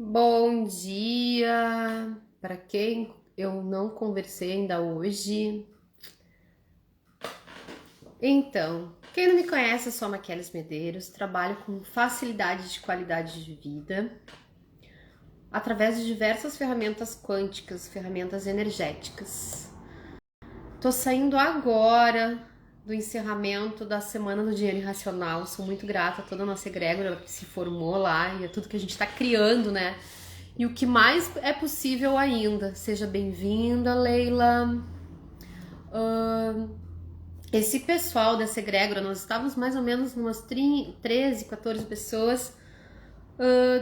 Bom dia! Para quem eu não conversei ainda hoje. Então, quem não me conhece, eu sou a Maqueles Medeiros, trabalho com facilidade de qualidade de vida através de diversas ferramentas quânticas, ferramentas energéticas. Tô saindo agora do encerramento da Semana do Dinheiro Irracional. Sou muito grata a toda a nossa egrégora que se formou lá e a tudo que a gente está criando, né? E o que mais é possível ainda. Seja bem-vinda, Leila. Esse pessoal dessa egrégora, nós estávamos mais ou menos umas 13, 14 pessoas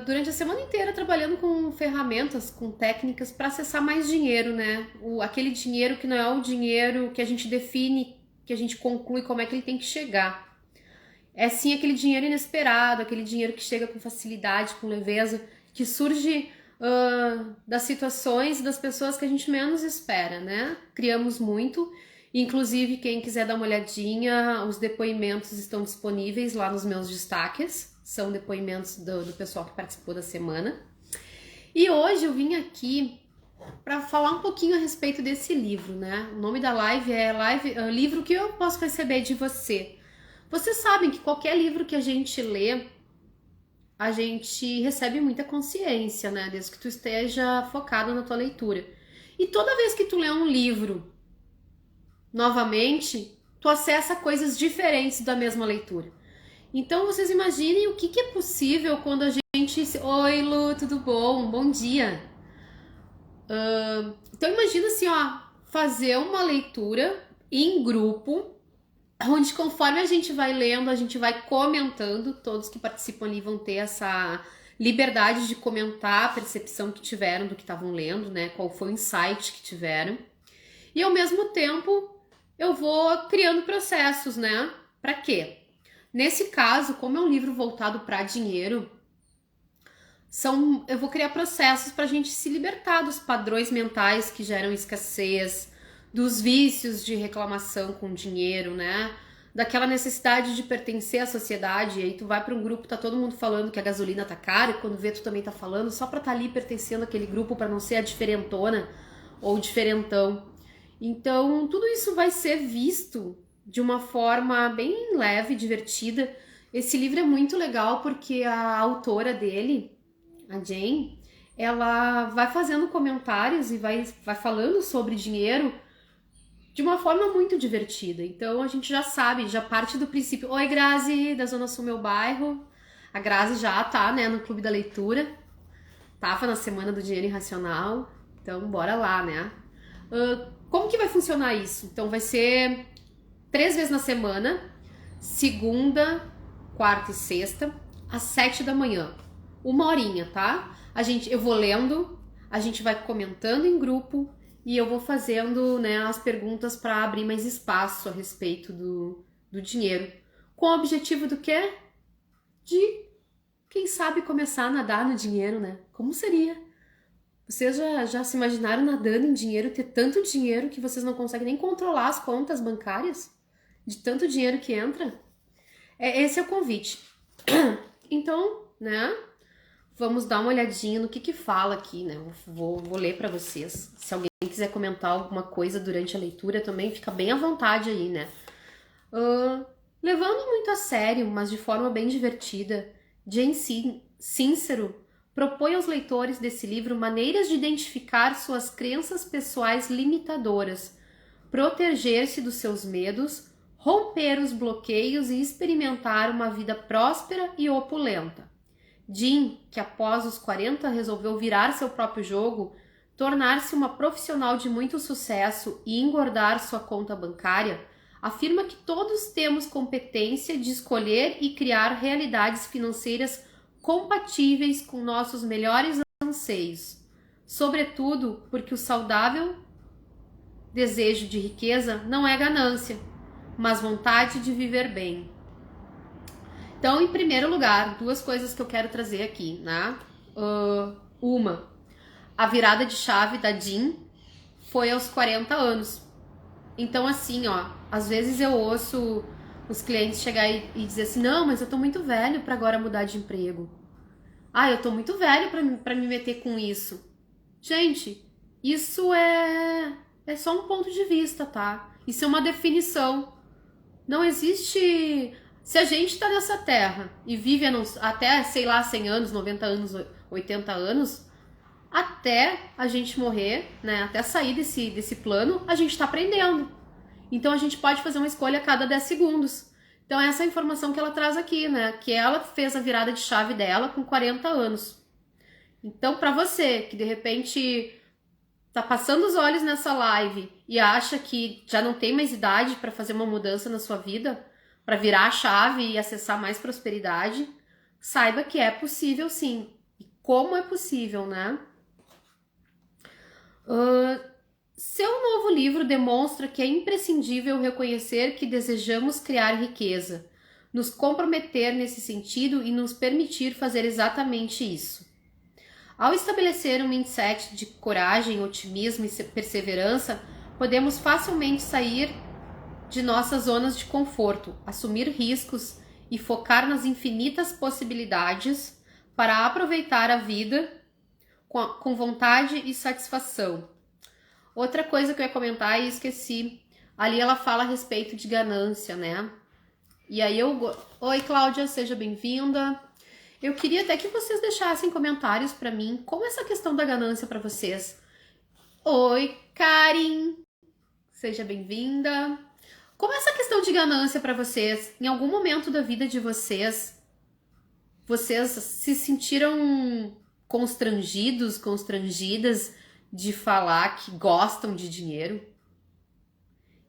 durante a semana inteira trabalhando com ferramentas, com técnicas para acessar mais dinheiro, né? Aquele dinheiro que não é o dinheiro que a gente define, que a gente conclui como é que ele tem que chegar. É sim aquele dinheiro inesperado, aquele dinheiro que chega com facilidade, com leveza, que surge das situações e das pessoas que a gente menos espera, né? Criamos muito. Inclusive, quem quiser dar uma olhadinha, os depoimentos estão disponíveis lá nos meus destaques. São depoimentos do pessoal que participou da semana. E hoje eu vim aqui para falar um pouquinho a respeito desse livro, né? O nome da live é Livro que eu posso receber de você. Vocês sabem que qualquer livro que a gente lê, a gente recebe muita consciência, né? Desde que tu esteja focado na tua leitura. E toda vez que tu lê um livro novamente, tu acessa coisas diferentes da mesma leitura. Então vocês imaginem o que é possível quando a gente... Oi, Lu, tudo bom? Bom dia! Então imagina assim, ó, fazer uma leitura em grupo, onde conforme a gente vai lendo, a gente vai comentando, todos que participam ali vão ter essa liberdade de comentar a percepção que tiveram do que estavam lendo, né? Qual foi o insight que tiveram. E ao mesmo tempo, eu vou criando processos, né? Para quê? Nesse caso, como é um livro voltado para dinheiro, eu vou criar processos para a gente se libertar dos padrões mentais que geram escassez, dos vícios de reclamação com dinheiro, né? Daquela necessidade de pertencer à sociedade. E aí tu vai para um grupo, tá todo mundo falando que a gasolina tá cara, e quando vê tu também tá falando, só para estar ali pertencendo àquele grupo, para não ser a diferentona ou diferentão. Então, tudo isso vai ser visto de uma forma bem leve, divertida. Esse livro é muito legal porque a autora dele, a Jane, ela vai fazendo comentários e vai falando sobre dinheiro de uma forma muito divertida. Então a gente já sabe, já parte do princípio. Oi, Grazi, da Zona Sul, meu bairro. A Grazi já tá, né, no Clube da Leitura. Tava na Semana do Dinheiro Irracional. Então bora lá, né? Como que vai funcionar isso? Então vai ser 3 vezes na semana, segunda, quarta e sexta, às 7 da manhã. 1 horinha, tá? Eu vou lendo, a gente vai comentando em grupo e eu vou fazendo, né, as perguntas para abrir mais espaço a respeito do dinheiro. Com o objetivo do quê? De, quem sabe, começar a nadar no dinheiro, né? Como seria? Vocês já se imaginaram nadando em dinheiro, ter tanto dinheiro que vocês não conseguem nem controlar as contas bancárias? De tanto dinheiro que entra? Esse é o convite. Então, né? Vamos dar uma olhadinha no que fala aqui, né? Vou ler para vocês. Se alguém quiser comentar alguma coisa durante a leitura também, fica bem à vontade aí, né? Levando muito a sério, mas de forma bem divertida, Jane Sincero propõe aos leitores desse livro maneiras de identificar suas crenças pessoais limitadoras, proteger-se dos seus medos, romper os bloqueios e experimentar uma vida próspera e opulenta. Jean, que após os 40 resolveu virar seu próprio jogo, tornar-se uma profissional de muito sucesso e engordar sua conta bancária, afirma que todos temos competência de escolher e criar realidades financeiras compatíveis com nossos melhores anseios, sobretudo porque o saudável desejo de riqueza não é ganância, mas vontade de viver bem. Então, em primeiro lugar, 2 coisas que eu quero trazer aqui, né? A virada de chave da Jean foi aos 40 anos. Então, assim, ó, às vezes eu ouço os clientes chegar e dizer assim, não, mas eu tô muito velho para agora mudar de emprego. Ah, eu tô muito velho pra me meter com isso. Gente, isso é só um ponto de vista, tá? Isso é uma definição. Não existe. Se a gente tá nessa terra e vive até, sei lá, 100 anos, 90 anos, 80 anos, até a gente morrer, né? Até sair desse plano, a gente tá aprendendo. Então a gente pode fazer uma escolha a cada 10 segundos. Então essa é a informação que ela traz aqui, né? Que ela fez a virada de chave dela com 40 anos. Então, para você que de repente tá passando os olhos nessa live e acha que já não tem mais idade para fazer uma mudança na sua vida, para virar a chave e acessar mais prosperidade, saiba que é possível sim. E como é possível, né? Seu novo livro demonstra que é imprescindível reconhecer que desejamos criar riqueza, nos comprometer nesse sentido e nos permitir fazer exatamente isso. Ao estabelecer um mindset de coragem, otimismo e perseverança, podemos facilmente sair de nossas zonas de conforto, assumir riscos e focar nas infinitas possibilidades para aproveitar a vida com vontade e satisfação. Outra coisa que eu ia comentar e esqueci, ali ela fala a respeito de ganância, né? E aí Oi, Cláudia, seja bem-vinda. Eu queria até que vocês deixassem comentários para mim, como essa questão da ganância para vocês. Oi, Karin, seja bem-vinda. Como essa questão de ganância para vocês, em algum momento da vida de vocês se sentiram constrangidos, constrangidas de falar que gostam de dinheiro?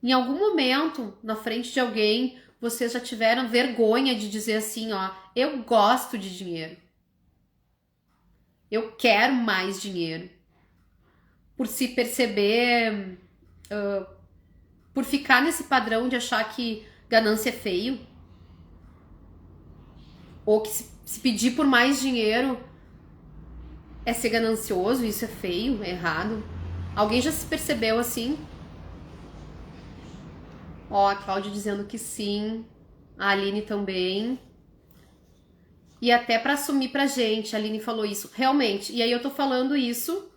Em algum momento, na frente de alguém, vocês já tiveram vergonha de dizer assim, ó, eu gosto de dinheiro. Eu quero mais dinheiro. Por se perceber, por ficar nesse padrão de achar que ganância é feio. Ou que se pedir por mais dinheiro é ser ganancioso, isso é feio, é errado. Alguém já se percebeu assim? Ó, a Cláudia dizendo que sim, a Aline também. E até para assumir pra gente, a Aline falou isso, realmente. E aí eu tô falando isso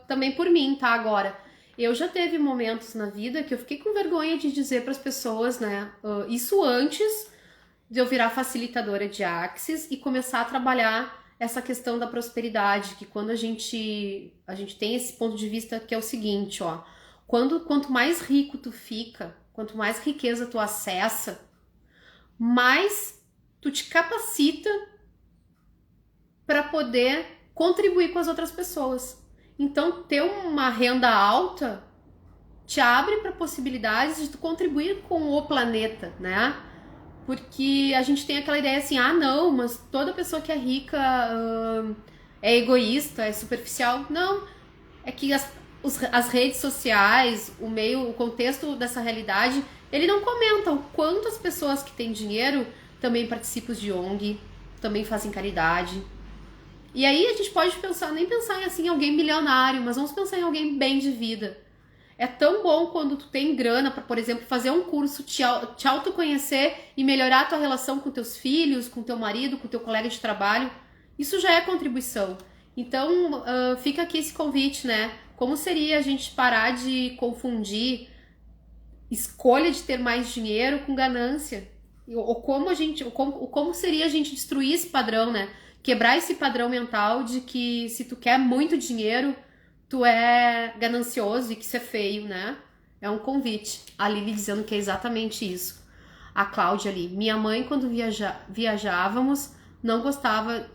também por mim, tá? Agora, eu já teve momentos na vida que eu fiquei com vergonha de dizer pras pessoas, né? Isso antes de eu virar facilitadora de Axis e começar a trabalhar essa questão da prosperidade, que quando a gente tem esse ponto de vista que é o seguinte, ó, quanto mais rico tu fica, quanto mais riqueza tu acessa, mais tu te capacita para poder contribuir com as outras pessoas. Então, ter uma renda alta te abre para possibilidades de tu contribuir com o planeta, né? Porque a gente tem aquela ideia assim, ah não, mas toda pessoa que é rica é egoísta, é superficial. Não, é que as redes sociais, o meio, o contexto dessa realidade, ele não comenta o quanto as pessoas que têm dinheiro também participam de ONG, também fazem caridade. E aí a gente pode nem pensar em alguém milionário, mas vamos pensar em alguém bem de vida. É tão bom quando tu tem grana para, por exemplo, fazer um curso, te autoconhecer e melhorar a tua relação com teus filhos, com teu marido, com teu colega de trabalho. Isso já é contribuição. Então, fica aqui esse convite, né? Como seria a gente parar de confundir escolha de ter mais dinheiro com ganância? Ou como seria a gente destruir esse padrão, né? Quebrar esse padrão mental de que se tu quer muito dinheiro, tu é ganancioso e que isso é feio, né? É um convite. A Lili dizendo que é exatamente isso. A Cláudia ali. Minha mãe, quando viajávamos, não gostava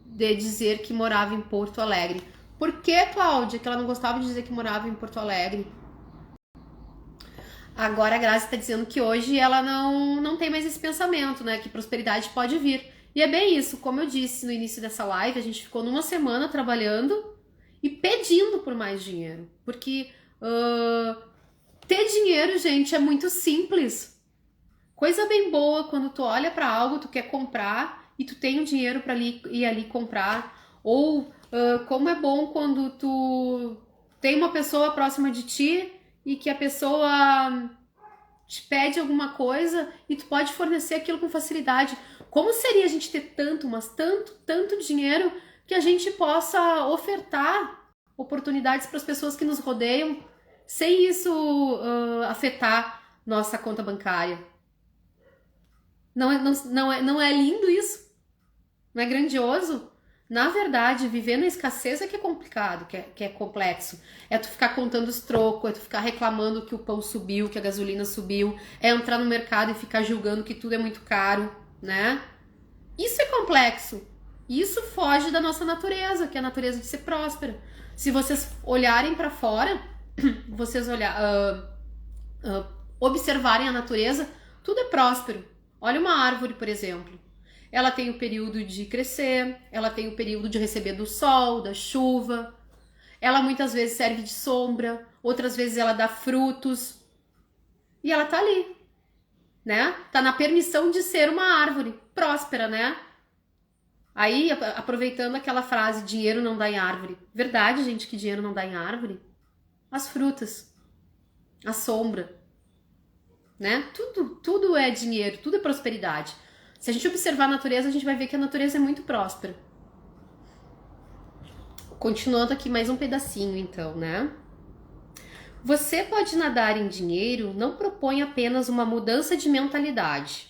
de dizer que morava em Porto Alegre. Por que, Cláudia, que ela não gostava de dizer que morava em Porto Alegre? Agora a Grazi está dizendo que hoje ela não tem mais esse pensamento, né? Que prosperidade pode vir. E é bem isso. Como eu disse no início dessa live, a gente ficou numa semana trabalhando e pedindo por mais dinheiro. Porque ter dinheiro, gente, é muito simples. Coisa bem boa quando tu olha para algo, tu quer comprar e tu tem o dinheiro para ir ali comprar. Ou como é bom quando tu tem uma pessoa próxima de ti e que a pessoa te pede alguma coisa e tu pode fornecer aquilo com facilidade. Como seria a gente ter tanto, mas tanto dinheiro que a gente possa ofertar oportunidades para as pessoas que nos rodeiam sem isso afetar nossa conta bancária? Não é lindo isso? Não é grandioso? Na verdade, viver na escassez é que é complicado, que é complexo. É tu ficar contando os trocos, é tu ficar reclamando que o pão subiu, que a gasolina subiu, é entrar no mercado e ficar julgando que tudo é muito caro, né? Isso é complexo. Isso foge da nossa natureza, que é a natureza de ser próspera. Se vocês olharem para fora, vocês observarem a natureza, tudo é próspero. Olha uma árvore, por exemplo. Ela tem o período de crescer, ela tem o período de receber do sol, da chuva. Ela muitas vezes serve de sombra, outras vezes ela dá frutos. E ela tá ali, né? Tá na permissão de ser uma árvore próspera, né? Aí, aproveitando aquela frase, dinheiro não dá em árvore. Verdade, gente, que dinheiro não dá em árvore? As frutas, a sombra, né? Tudo é dinheiro, tudo é prosperidade. Se a gente observar a natureza, a gente vai ver que a natureza é muito próspera. Continuando aqui mais um pedacinho, então, né? Você pode nadar em dinheiro não propõe apenas uma mudança de mentalidade,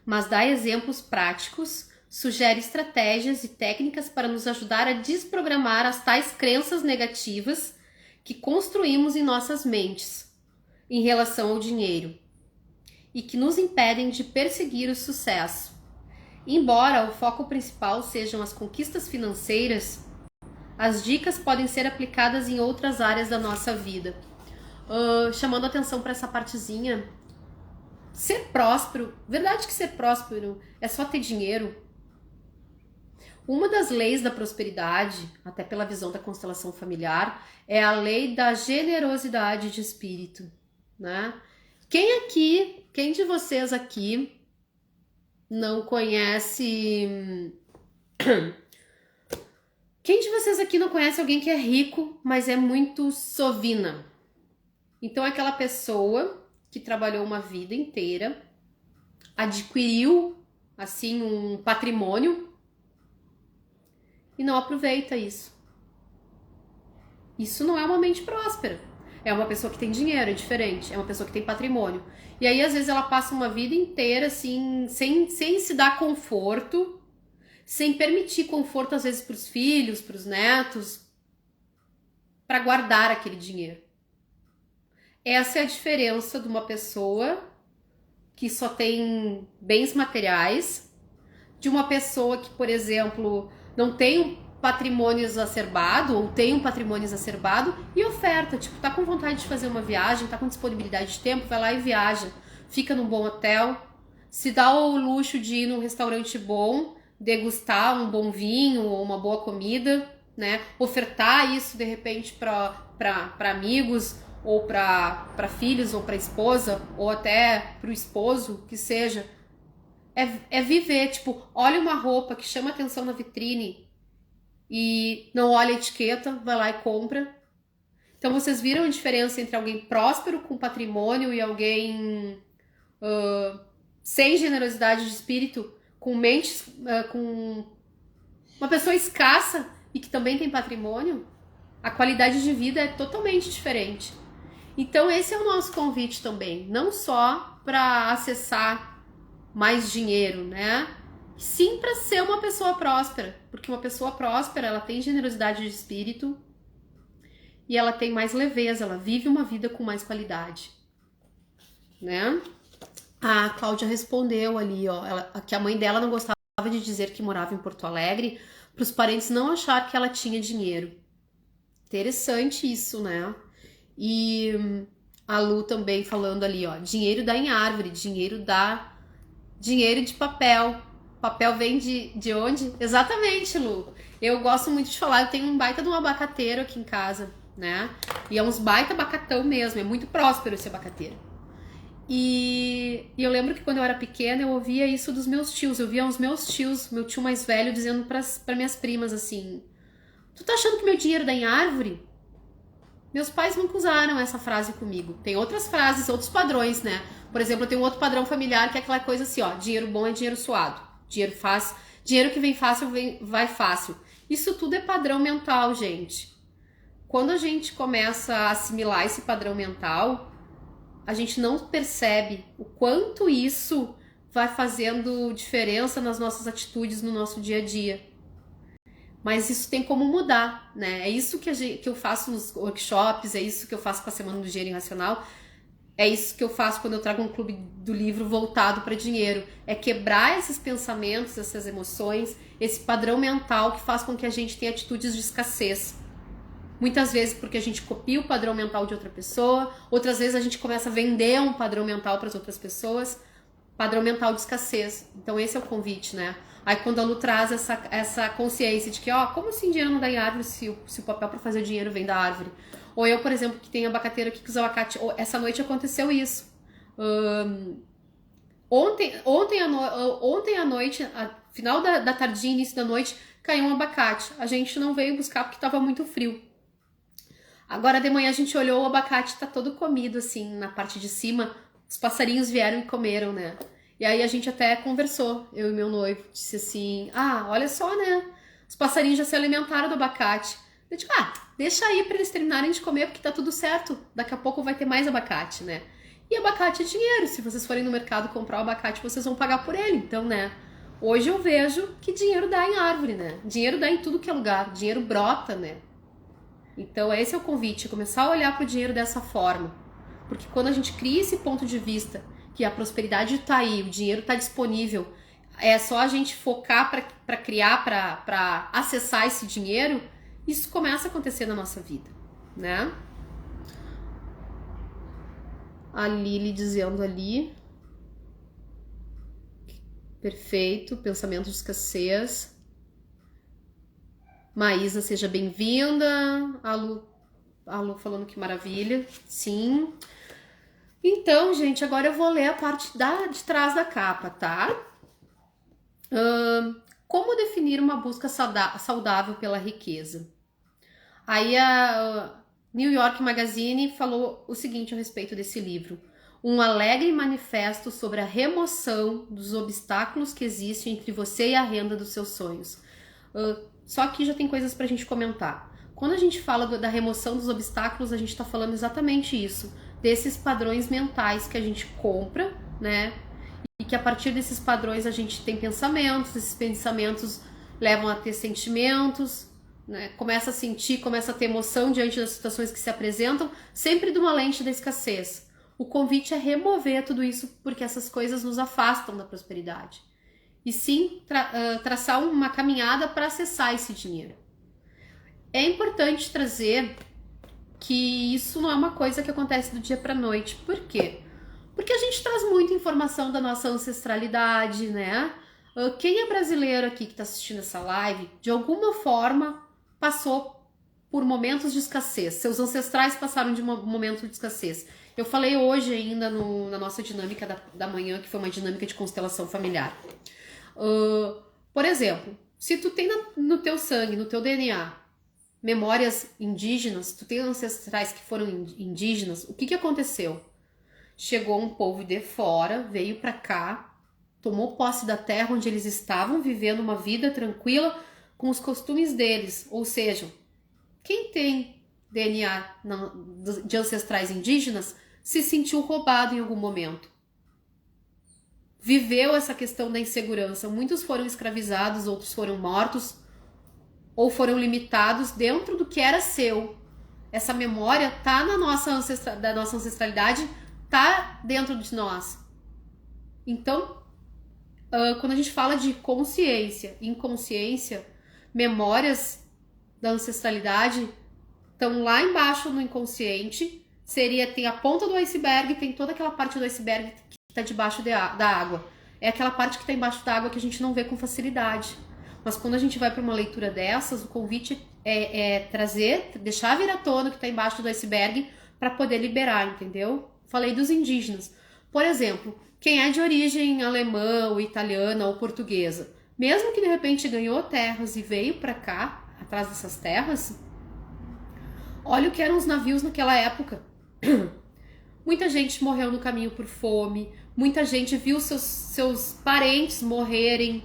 mas dá exemplos práticos, sugere estratégias e técnicas para nos ajudar a desprogramar as tais crenças negativas que construímos em nossas mentes em relação ao dinheiro e que nos impedem de perseguir o sucesso. Embora o foco principal sejam as conquistas financeiras, as dicas podem ser aplicadas em outras áreas da nossa vida. Chamando atenção para essa partezinha, ser próspero, verdade que ser próspero é só ter dinheiro? Uma das leis da prosperidade, até pela visão da constelação familiar, é a lei da generosidade de espírito, né? Quem de vocês aqui não conhece... Quem de vocês aqui não conhece alguém que é rico, mas é muito sovina? Então é aquela pessoa que trabalhou uma vida inteira, adquiriu, assim, um patrimônio e não aproveita isso. Isso não é uma mente próspera. É uma pessoa que tem dinheiro, é diferente. É uma pessoa que tem patrimônio. E aí, às vezes, ela passa uma vida inteira, assim, sem se dar conforto, sem permitir conforto, às vezes, para os filhos, para os netos, para guardar aquele dinheiro. Essa é a diferença de uma pessoa que só tem bens materiais, de uma pessoa que, por exemplo, não tem um patrimônio exacerbado, ou tem um patrimônio exacerbado e oferta, tipo, tá com vontade de fazer uma viagem, tá com disponibilidade de tempo, vai lá e viaja, fica num bom hotel, se dá o luxo de ir num restaurante bom, degustar um bom vinho ou uma boa comida, né, ofertar isso de repente para amigos, ou para filhos, ou para esposa, ou até para o esposo, que seja, é viver, tipo, olha uma roupa que chama atenção na vitrine e não olha a etiqueta, vai lá e compra. Então vocês viram a diferença entre alguém próspero com patrimônio e alguém sem generosidade de espírito, com mentes, com uma pessoa escassa e que também tem patrimônio? A qualidade de vida é totalmente diferente. Então esse é o nosso convite também, não só para acessar mais dinheiro, né? Sim, para ser uma pessoa próspera, porque uma pessoa próspera, ela tem generosidade de espírito e ela tem mais leveza, ela vive uma vida com mais qualidade, né? A Cláudia respondeu ali, ó, que a mãe dela não gostava de dizer que morava em Porto Alegre para os parentes não achar que ela tinha dinheiro. Interessante isso, né? E a Lu também falando ali, ó, dinheiro dá em árvore, dinheiro dá dinheiro de papel. Papel vem de onde? Exatamente, Lu. Eu gosto muito de falar, eu tenho um baita de um abacateiro aqui em casa, né? E é uns baita abacatão mesmo, é muito próspero esse abacateiro. E eu lembro que quando eu era pequena, eu ouvia isso dos meus tios. Eu via os meus tios, meu tio mais velho, dizendo para minhas primas assim: tu tá achando que meu dinheiro dá em árvore? Meus pais nunca usaram essa frase comigo. Tem outras frases, outros padrões, né? Por exemplo, eu tenho um outro padrão familiar que é aquela coisa assim, ó, dinheiro bom é dinheiro suado. dinheiro fácil, dinheiro que vem fácil, vai fácil. Isso tudo é padrão mental, gente. Quando a gente começa a assimilar esse padrão mental, a gente não percebe o quanto isso vai fazendo diferença nas nossas atitudes no nosso dia a dia. Mas isso tem como mudar, né? É isso que eu faço nos workshops, é isso que eu faço com a Semana do Dinheiro Irracional, é isso que eu faço quando eu trago um clube do livro voltado para dinheiro. É quebrar esses pensamentos, essas emoções, esse padrão mental que faz com que a gente tenha atitudes de escassez. Muitas vezes porque a gente copia o padrão mental de outra pessoa, outras vezes a gente começa a vender um padrão mental para as outras pessoas, padrão mental de escassez. Então esse é o convite, né? Aí quando a Lu traz essa consciência de que, como assim dinheiro não dá em árvore se o papel para fazer dinheiro vem da árvore? Ou eu, por exemplo, que tenho abacateira aqui que usa abacate, essa noite aconteceu isso. Ontem à noite, final da tardinha, início da noite, caiu um abacate. A gente não veio buscar porque estava muito frio. Agora de manhã a gente olhou, o abacate tá todo comido, assim, na parte de cima. Os passarinhos vieram e comeram, né? E aí a gente até conversou, eu e meu noivo. Disse assim, olha só, né? Os passarinhos já se alimentaram do abacate. Eu digo, deixa aí pra eles terminarem de comer, porque tá tudo certo. Daqui a pouco vai ter mais abacate, né? E abacate é dinheiro. Se vocês forem no mercado comprar o abacate, vocês vão pagar por ele. Então, né? Hoje eu vejo que dinheiro dá em árvore, né? Dinheiro dá em tudo que é lugar. Dinheiro brota, né? Então esse é o convite, começar a olhar para o dinheiro dessa forma. Porque quando a gente cria esse ponto de vista, que a prosperidade está aí, o dinheiro está disponível, é só a gente focar para criar, para acessar esse dinheiro, isso começa a acontecer na nossa vida, né? A Lili dizendo ali. Perfeito, pensamento de escassez. Maísa, seja bem-vinda. A Lu falando que maravilha. Sim. Então, gente, agora eu vou ler a parte de trás da capa, tá? Como definir uma busca saudável pela riqueza? Aí a New York Magazine falou o seguinte a respeito desse livro. Um alegre manifesto sobre a remoção dos obstáculos que existem entre você e a renda dos seus sonhos. Só que já tem coisas pra gente comentar. Quando a gente fala da remoção dos obstáculos, a gente tá falando exatamente isso. Desses padrões mentais que a gente compra, né? E que a partir desses padrões a gente tem pensamentos, esses pensamentos levam a ter sentimentos, né? Começa a sentir, começa a ter emoção diante das situações que se apresentam, sempre de uma lente da escassez. O convite é remover tudo isso, porque essas coisas nos afastam da prosperidade. E sim traçar uma caminhada para acessar esse dinheiro. É importante trazer que isso não é uma coisa que acontece do dia para noite. Por quê? Porque a gente traz muita informação da nossa ancestralidade, né? Quem é brasileiro aqui que está assistindo essa live, de alguma forma passou por momentos de escassez. Seus ancestrais passaram de um momento de escassez. Eu falei hoje ainda na nossa dinâmica da manhã, que foi uma dinâmica de constelação familiar. Por exemplo, se tu tem no teu sangue, no teu DNA, memórias indígenas, tu tem ancestrais que foram indígenas, o que aconteceu? Chegou um povo de fora, veio pra cá, tomou posse da terra onde eles estavam, vivendo uma vida tranquila com os costumes deles. Ou seja, quem tem DNA de ancestrais indígenas se sentiu roubado em algum momento. Viveu essa questão da insegurança. Muitos foram escravizados, outros foram mortos ou foram limitados dentro do que era seu. Essa memória tá da nossa ancestralidade, tá dentro de nós. Então, quando a gente fala de consciência, inconsciência, memórias da ancestralidade estão lá embaixo no inconsciente. Tem a ponta do iceberg, tem toda aquela parte do iceberg que está debaixo da água. É aquela parte que está embaixo da água que a gente não vê com facilidade. Mas quando a gente vai para uma leitura dessas, o convite é deixar vir à tona o que está embaixo do iceberg para poder liberar, entendeu? Falei dos indígenas. Por exemplo, quem é de origem alemã, ou italiana, ou portuguesa, mesmo que de repente ganhou terras e veio para cá, atrás dessas terras, olha o que eram os navios naquela época. Muita gente morreu no caminho por fome, muita gente viu seus parentes morrerem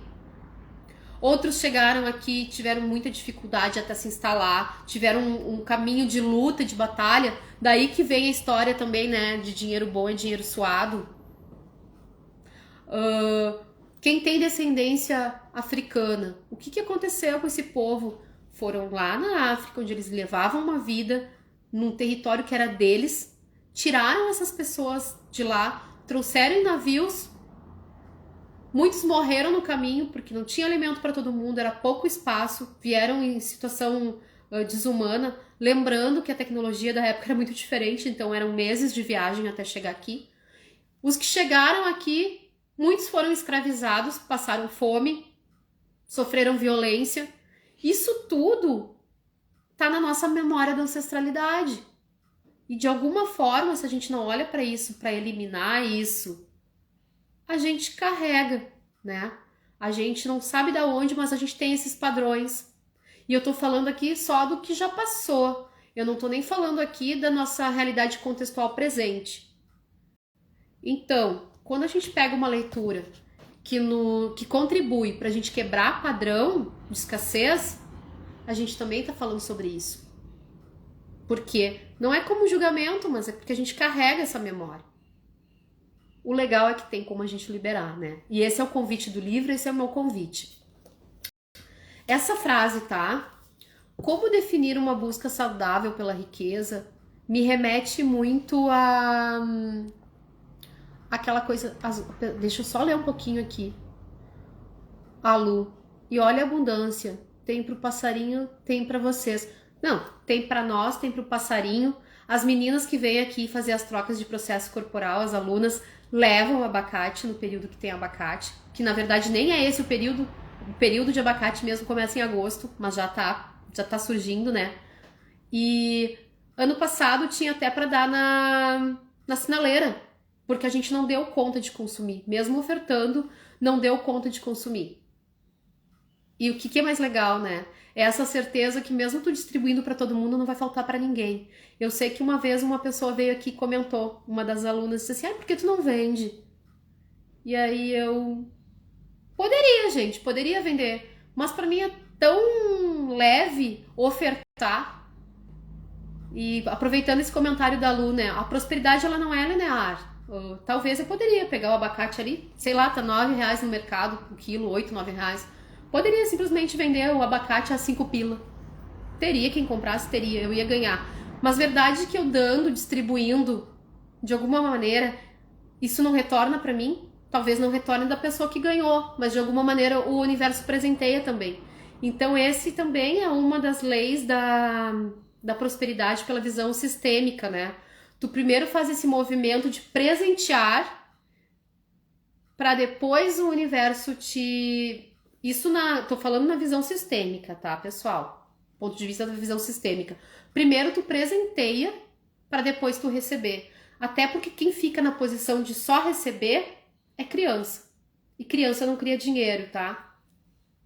Outros chegaram aqui, tiveram muita dificuldade até se instalar, tiveram um caminho de luta, de batalha. Daí que vem a história também, né, de dinheiro bom e dinheiro suado. Quem tem descendência africana, o que aconteceu com esse povo? Foram lá na África, onde eles levavam uma vida num território que era deles, tiraram essas pessoas de lá, trouxeram em navios. Muitos morreram no caminho porque não tinha alimento para todo mundo, era pouco espaço, vieram em situação desumana, lembrando que a tecnologia da época era muito diferente, então eram meses de viagem até chegar aqui. Os que chegaram aqui, muitos foram escravizados, passaram fome, sofreram violência. Isso tudo tá na nossa memória da ancestralidade. E de alguma forma, se a gente não olha para isso, para eliminar isso, a gente carrega, né? A gente não sabe da onde, mas a gente tem esses padrões. E eu tô falando aqui só do que já passou. Eu não tô nem falando aqui da nossa realidade contextual presente. Então, quando a gente pega uma leitura que contribui pra gente quebrar padrão de escassez, a gente também tá falando sobre isso. Porque não é como julgamento, mas é porque a gente carrega essa memória. O legal é que tem como a gente liberar, né? E esse é o convite do livro, esse é o meu convite. Essa frase, tá? Como definir uma busca saudável pela riqueza me remete muito a aquela coisa. Deixa eu só ler um pouquinho aqui. A Lu. E olha a abundância. Tem pro passarinho, tem para vocês. Não, tem para nós, tem pro passarinho. As meninas que vêm aqui fazer as trocas de processo corporal, as alunas, levam abacate no período que tem abacate, que na verdade nem é esse o período de abacate mesmo começa em agosto, mas já tá surgindo, né? E ano passado tinha até para dar na sinaleira, porque a gente não deu conta de consumir, mesmo ofertando, não deu conta de consumir. E o que é mais legal, né? É essa certeza que mesmo tu distribuindo para todo mundo, não vai faltar para ninguém. Eu sei que uma vez uma pessoa veio aqui e comentou, uma das alunas disse assim, por que tu não vende? E aí eu... Poderia, gente, poderia vender. Mas para mim é tão leve ofertar. E aproveitando esse comentário da Lu, né? A prosperidade, ela não é linear. Talvez eu poderia pegar o abacate ali, sei lá, tá R$9 no mercado, o quilo, 8, R$9. Poderia simplesmente vender o abacate a 5 pila. Teria quem comprasse, teria, eu ia ganhar. Mas verdade que eu dando, distribuindo, de alguma maneira, isso não retorna pra mim? Talvez não retorne da pessoa que ganhou, mas de alguma maneira o universo presenteia também. Então esse também é uma das leis da prosperidade pela visão sistêmica, né? Tu primeiro faz esse movimento de presentear para depois o universo te... tô falando na visão sistêmica, tá, pessoal? Ponto de vista da visão sistêmica. Primeiro tu presenteia para depois tu receber. Até porque quem fica na posição de só receber é criança. E criança não cria dinheiro, tá?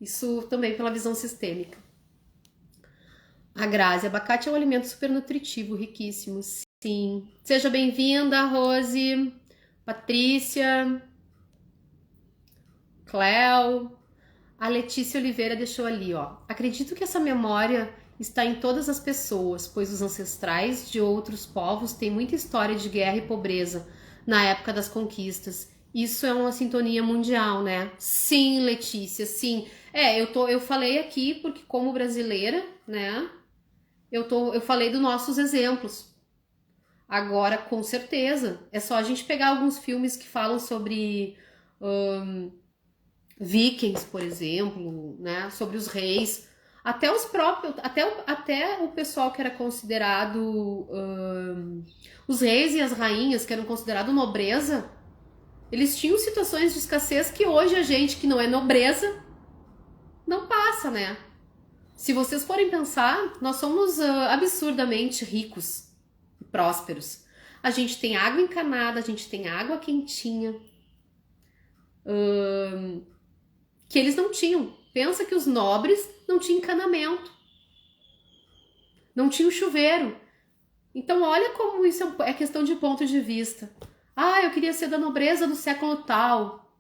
Isso também pela visão sistêmica. A Grazi, abacate é um alimento super nutritivo, riquíssimo. Sim. Seja bem-vinda, Rose, Patrícia, Cléo. A Letícia Oliveira deixou ali, ó. Acredito que essa memória está em todas as pessoas, pois os ancestrais de outros povos têm muita história de guerra e pobreza na época das conquistas. Isso é uma sintonia mundial, né? Sim, Letícia, sim. Eu falei aqui porque como brasileira, né? Eu falei dos nossos exemplos. Agora, com certeza, é só a gente pegar alguns filmes que falam sobre Vikings, por exemplo, né? Sobre os reis. Até os próprios, até o pessoal que era considerado os reis e as rainhas, que eram considerados nobreza, eles tinham situações de escassez que hoje a gente, que não é nobreza, não passa, né? Se vocês forem pensar, nós somos absurdamente ricos e prósperos. A gente tem água encanada, a gente tem água quentinha, que eles não tinham. Pensa que os nobres não tinham encanamento, não tinham chuveiro. Então olha como isso é questão de ponto de vista. Ah, eu queria ser da nobreza do século tal.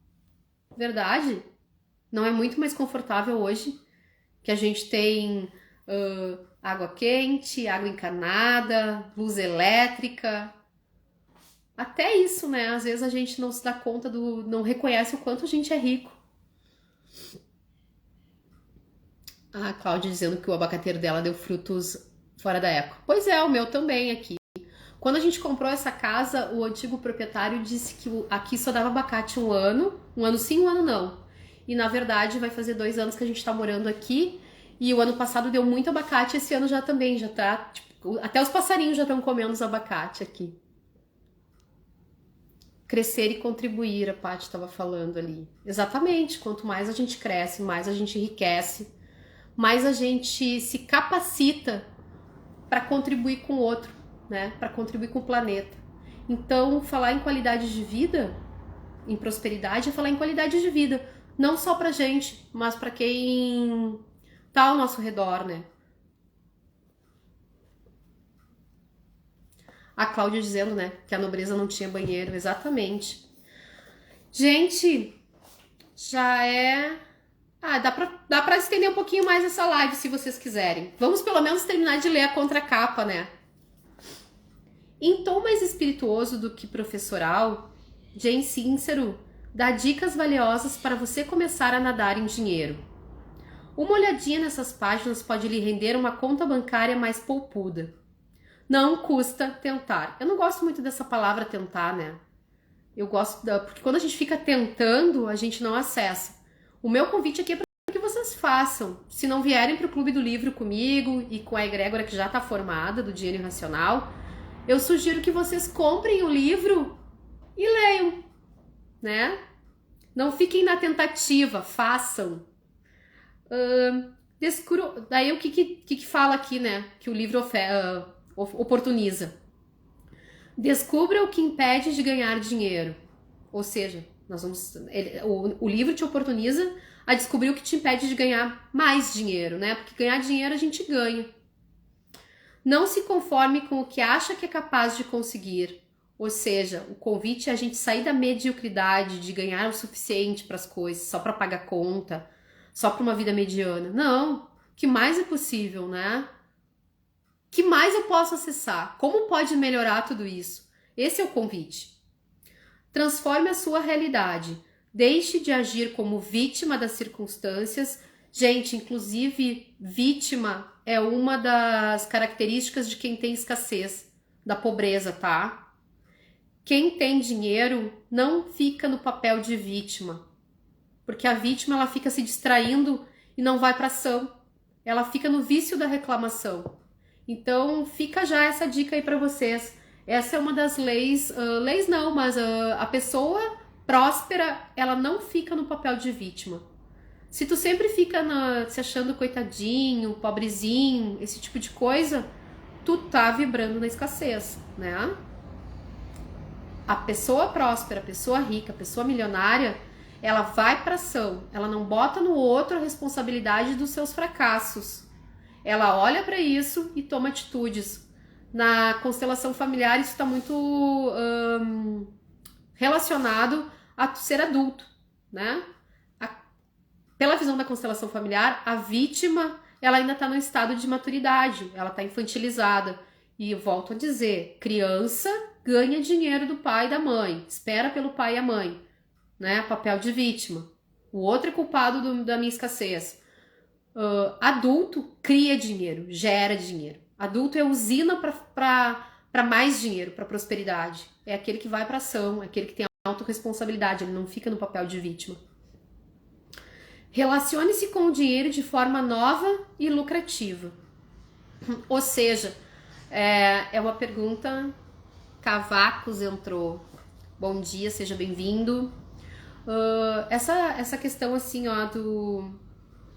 Verdade? Não é muito mais confortável hoje, que a gente tem água quente, água encanada, luz elétrica. Até isso, né? Às vezes a gente não se dá conta não reconhece o quanto a gente é rico. A Cláudia dizendo que o abacateiro dela deu frutos fora da época. Pois é, o meu também aqui. Quando a gente comprou essa casa, o antigo proprietário disse que aqui só dava abacate um ano sim, um ano não. E na verdade vai fazer 2 anos que a gente tá morando aqui, e o ano passado deu muito abacate, esse ano já também, já tá, tipo, até os passarinhos já estão comendo os abacate aqui. Crescer e contribuir, a Paty estava falando ali. Exatamente, quanto mais a gente cresce, mais a gente enriquece, mais a gente se capacita para contribuir com o outro, né? Para contribuir com o planeta. Então, falar em qualidade de vida, em prosperidade, é falar em qualidade de vida, não só pra gente, mas para quem tá ao nosso redor, né? A Cláudia dizendo, né, que a nobreza não tinha banheiro, exatamente. Gente, já é... dá pra estender um pouquinho mais essa live, se vocês quiserem. Vamos pelo menos terminar de ler a contracapa, né? Em tom mais espirituoso do que professoral, Jane Sincero dá dicas valiosas para você começar a nadar em dinheiro. Uma olhadinha nessas páginas pode lhe render uma conta bancária mais poupuda. Não custa tentar. Eu não gosto muito dessa palavra tentar, né? Eu gosto porque quando a gente fica tentando, a gente não acessa. O meu convite aqui é para que vocês façam. Se não vierem para o Clube do Livro comigo e com a egrégora que já está formada, do Dinheiro Irracional, eu sugiro que vocês comprem o livro e leiam, né? Não fiquem na tentativa, façam. Daí o que fala aqui, né? Que o livro oportuniza. Descubra o que impede de ganhar dinheiro. Ou seja, o livro te oportuniza a descobrir o que te impede de ganhar mais dinheiro, né? Porque ganhar dinheiro a gente ganha. Não se conforme com o que acha que é capaz de conseguir. Ou seja, o convite é a gente sair da mediocridade de ganhar o suficiente para as coisas, só para pagar conta, só para uma vida mediana. Não, o que mais é possível, né? O que mais eu posso acessar? Como pode melhorar tudo isso? Esse é o convite. Transforme a sua realidade. Deixe de agir como vítima das circunstâncias. Gente, inclusive, vítima é uma das características de quem tem escassez, da pobreza, tá? Quem tem dinheiro não fica no papel de vítima, porque a vítima ela fica se distraindo e não vai para ação. Ela fica no vício da reclamação. Então, fica já essa dica aí para vocês. Essa é uma das leis, leis não, mas a pessoa próspera, ela não fica no papel de vítima. Se tu sempre fica se achando coitadinho, pobrezinho, esse tipo de coisa, tu tá vibrando na escassez, né? A pessoa próspera, a pessoa rica, a pessoa milionária, ela vai pra ação, ela não bota no outro a responsabilidade dos seus fracassos. Ela olha para isso e toma atitudes. Na constelação familiar, isso está muito relacionado a ser adulto, né? Pela visão da constelação familiar, a vítima ela ainda está no estado de maturidade, ela está infantilizada. E eu volto a dizer, criança ganha dinheiro do pai e da mãe, espera pelo pai e a mãe, né? Papel de vítima. O outro é culpado da minha escassez. Adulto cria dinheiro, gera dinheiro. Adulto é usina para mais dinheiro, para prosperidade. É aquele que vai para ação, é aquele que tem autorresponsabilidade, ele não fica no papel de vítima. Relacione-se com o dinheiro de forma nova e lucrativa. Ou seja, é uma pergunta. Cavacos entrou. Bom dia, seja bem-vindo. Essa questão assim, ó, do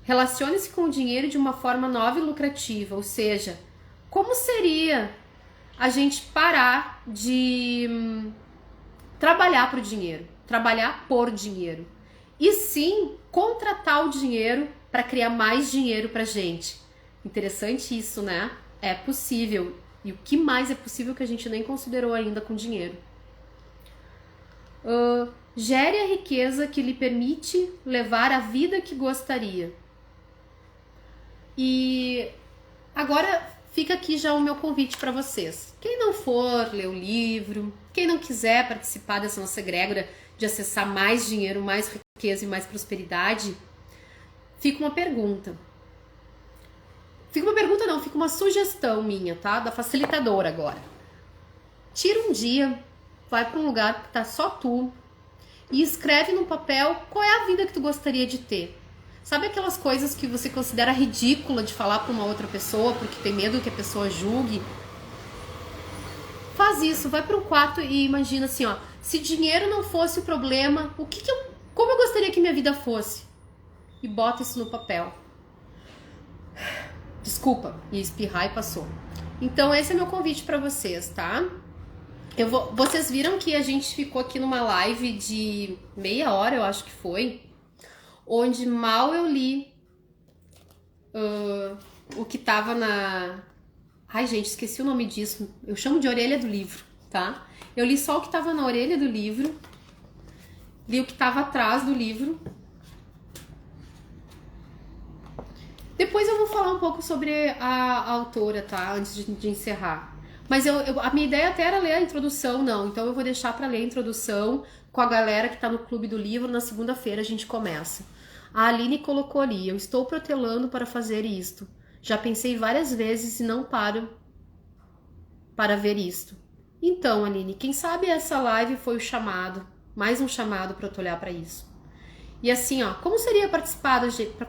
relacione-se com o dinheiro de uma forma nova e lucrativa, ou seja, como seria a gente parar de trabalhar para o dinheiro, trabalhar por dinheiro, e sim contratar o dinheiro para criar mais dinheiro pra gente. Interessante isso, né? É possível. E o que mais é possível que a gente nem considerou ainda com dinheiro? Gere a riqueza que lhe permite levar a vida que gostaria. E agora fica aqui já o meu convite para vocês. Quem não for ler o livro, quem não quiser participar dessa nossa egrégora de acessar mais dinheiro, mais riqueza e mais prosperidade, fica uma pergunta. Fica uma pergunta não, fica uma sugestão minha, tá? Da facilitadora agora. Tira um dia, vai para um lugar que tá só tu e escreve no papel qual é a vida que tu gostaria de ter. Sabe aquelas coisas que você considera ridícula de falar para uma outra pessoa porque tem medo que a pessoa julgue? Faz isso, vai para um quarto e imagina assim, ó, se dinheiro não fosse o problema, como eu gostaria que minha vida fosse? E bota isso no papel. Desculpa, ia espirrar e passou. Então esse é meu convite para vocês, tá? Vocês viram que a gente ficou aqui numa live de meia hora, eu acho que foi, onde mal eu li o que tava na... Ai, gente, esqueci o nome disso. Eu chamo de orelha do livro, tá? Eu li só o que tava na orelha do livro, li o que tava atrás do livro. Depois eu vou falar um pouco sobre a autora, tá? Antes de encerrar. Mas a minha ideia até era ler a introdução, não. Então eu vou deixar para ler a introdução com a galera que tá no Clube do Livro. Na segunda-feira a gente começa. A Aline colocou ali: eu estou protelando para fazer isto. Já pensei várias vezes e não paro para ver isto. Então, Aline, quem sabe essa live foi o chamado, mais um chamado para eu olhar para isso. E assim, ó, como seria participar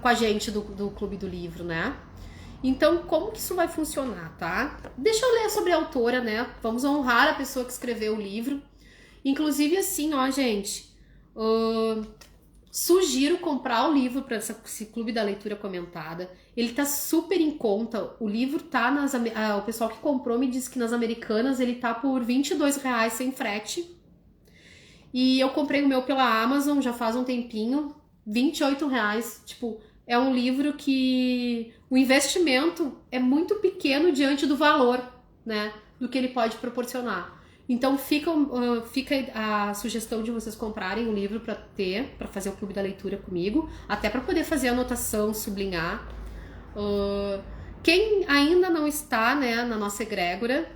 com a gente do Clube do Livro, né? Então, como que isso vai funcionar, tá? Deixa eu ler sobre a autora, né? Vamos honrar a pessoa que escreveu o livro. Inclusive, assim, ó, gente, sugiro comprar o livro para esse Clube da Leitura Comentada. Ele tá super em conta. O livro tá o pessoal que comprou me disse que nas Americanas ele tá por R$22 sem frete. E eu comprei o meu pela Amazon já faz um tempinho, R$28. Tipo, é um livro que o investimento é muito pequeno diante do valor, né? Do que ele pode proporcionar. Então fica a sugestão de vocês comprarem o livro para fazer o Clube da Leitura comigo, até para poder fazer anotação, sublinhar. Quem ainda não está, né, na nossa egrégora,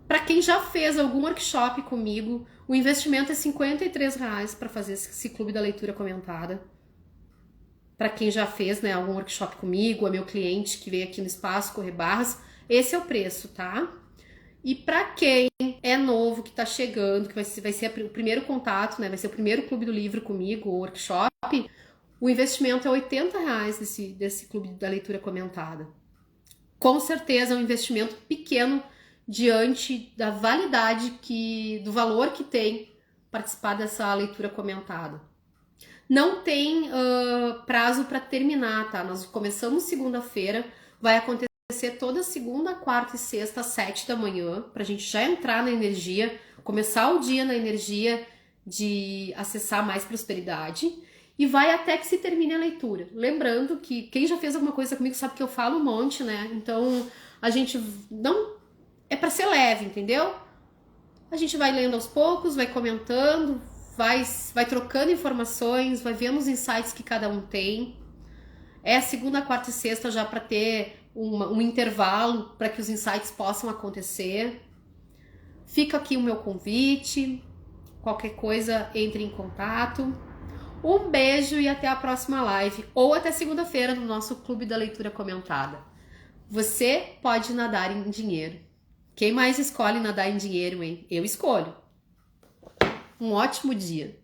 para quem já fez algum workshop comigo, o investimento é R$53 para fazer esse Clube da Leitura Comentada. Para quem já fez, né, algum workshop comigo, é meu cliente que veio aqui no Espaço Correr Barras, esse é o preço, tá? E para quem é novo, que tá chegando, que vai ser o primeiro contato, né, vai ser o primeiro Clube do Livro comigo, o workshop, o investimento é R$80 desse Clube da Leitura Comentada. Com certeza é um investimento pequeno diante da validade do valor que tem participar dessa leitura comentada. Não tem prazo para terminar, tá? Nós começamos segunda-feira, vai acontecer toda segunda, quarta e sexta às 7 da manhã, pra gente já entrar na energia, começar o dia na energia de acessar mais prosperidade, e vai até que se termine a leitura. Lembrando que quem já fez alguma coisa comigo sabe que eu falo um monte, né? Então a gente não... É para ser leve, entendeu? A gente vai lendo aos poucos, vai comentando, vai trocando informações, vai vendo os insights que cada um tem. É segunda, quarta e sexta já para ter um intervalo para que os insights possam acontecer. Fica aqui o meu convite. Qualquer coisa, entre em contato. Um beijo e até a próxima live. Ou até segunda-feira no nosso Clube da Leitura Comentada. Você pode nadar em dinheiro. Quem mais escolhe nadar em dinheiro, hein? Eu escolho. Um ótimo dia.